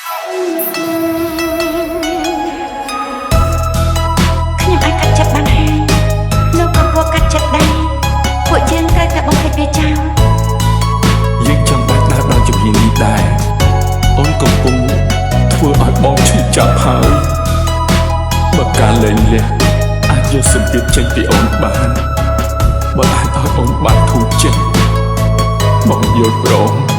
ខ្ញុំអាចកាត់ចិត្តបានហើយលោកក៏គួរកាត់ចិត្តដែរពួកយើងត្រូវតែបំភ្លេចវាចោលយើងចង់បាច់ដើរដល់ជំហាននេះដែរអូនកំពុងធ្វើឲ្យបងឈឺចាប់ហើយបើការលែងលះអាចយកសម្ពាធចេញពីអូនបានបើអាចឲ្យអូនបានធូរចិត្តបងយល់ព្រម